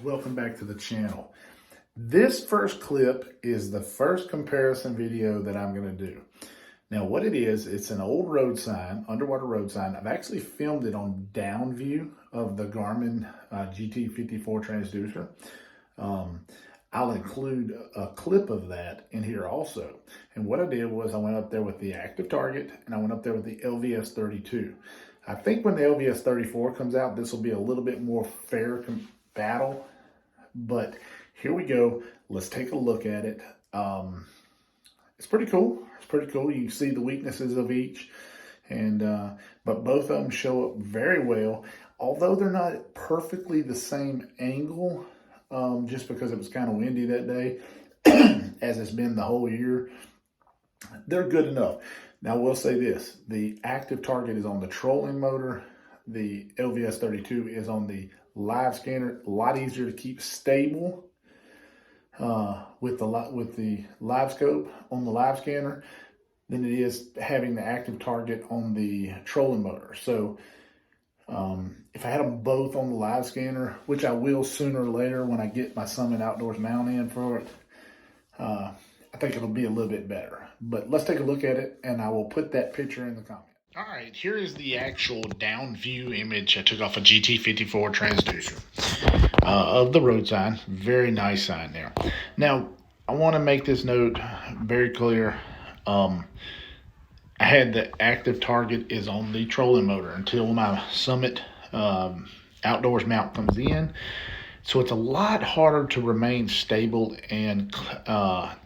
welcome back to the channel. This first clip is the first comparison video that I'm going to do. Now what it is, it's an old road sign, underwater road sign. I've actually filmed it on down view of the Garmin GT54 transducer. I'll include a clip of that in here also. And what I did was I went up there with the active target and I went up there with the LVS32. I think when the LVS34 comes out, this will be a little bit more fair battle, but here we go. Let's take a look at it. It's pretty cool. It's pretty cool. You can see the weaknesses of each, and but both of them show up very well, although they're not perfectly the same angle, just because it was kind of windy that day, as it's been the whole year. They're good enough. Now, we'll say this. The active target is on the trolling motor. The LVS32 is on the live scanner. A lot easier to keep stable with the Livescope on the live scanner than it is having the active target on the trolling motor. So if I had them both on the live scanner, which I will sooner or later when I get my Summit Outdoors mount in for it, I think it'll be a little bit better. But let's take a look at it, and I will put that picture in the comment. All right, here is the actual down view image I took off a GT54 transducer of the road sign. Very nice sign there. Now, I want to make this note very clear. I had the active target is on the trolling motor until my Summit Outdoors mount comes in. So it's a lot harder to remain stable and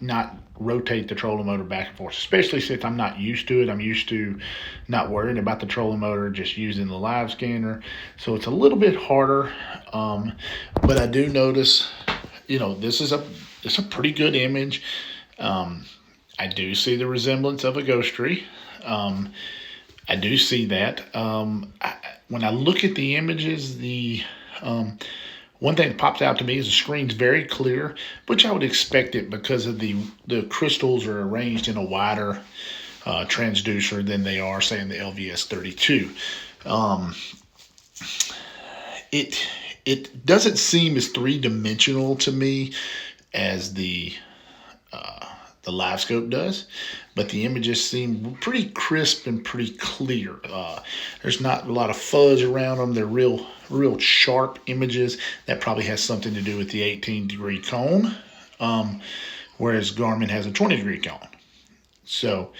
not rotate the trolling motor back and forth, especially since I'm not used to it. I'm used to not worrying about the trolling motor, just using the live scanner. So it's a little bit harder, but I do notice, you know, it's a pretty good image. I do see the resemblance of a ghost tree. I do see that. When I look at the images, one thing that pops out to me is the screen's very clear, which I would expect it because of the crystals are arranged in a wider transducer than they are, say, in the LVS32. It doesn't seem as three-dimensional to me as the Livescope does, but the images seem pretty crisp and pretty clear. There's not a lot of fuzz around them. They're real sharp images. That probably has something to do with the 18-degree cone, whereas Garmin has a 20-degree cone. So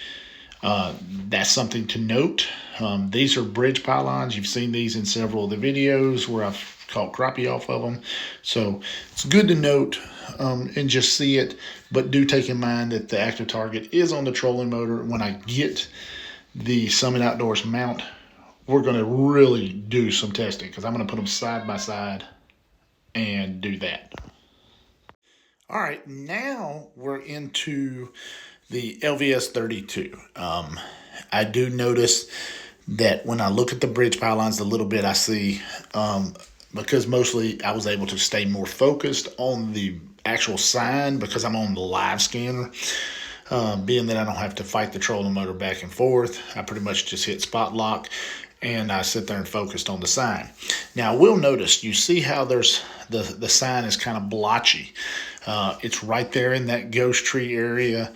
that's something to note. These are bridge pylons. You've seen these in several of the videos where I've caught crappie off of them. So it's good to note and just see it, but do take in mind that the active target is on the trolling motor. When I get the Summit Outdoors mount, we're going to really do some testing because I'm going to put them side by side and do that. All right, now we're into the LVS32. I do notice that when I look at the bridge pylons a little bit, I see, because mostly I was able to stay more focused on the actual sign because I'm on the live scanner, being that I don't have to fight the trolling motor back and forth. I pretty much just hit spot lock and I sit there and focused on the sign. Now I will notice, you see how there's the sign is kind of blotchy. It's right there in that ghost tree area.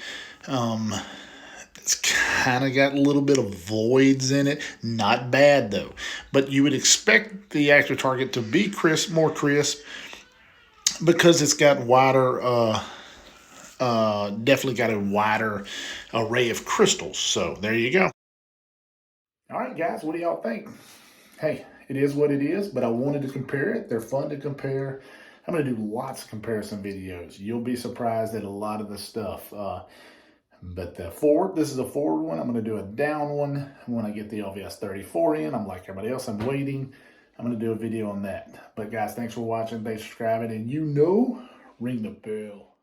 It's kind of got a little bit of voids in it. Not bad though, but you would expect the active target to be more crisp because it's got wider, definitely got a wider array of crystals. So there you go. All right, guys, what do y'all think? Hey, it is what it is, but I wanted to compare it. They're fun to compare. I'm going to do lots of comparison videos. You'll be surprised at a lot of the stuff. But this is a forward one. I'm going to do a down one when I get the LVS34 in. I'm like everybody else, I'm waiting. I'm going to do a video on that. But guys, thanks for watching. Thanks for subscribing. And ring the bell.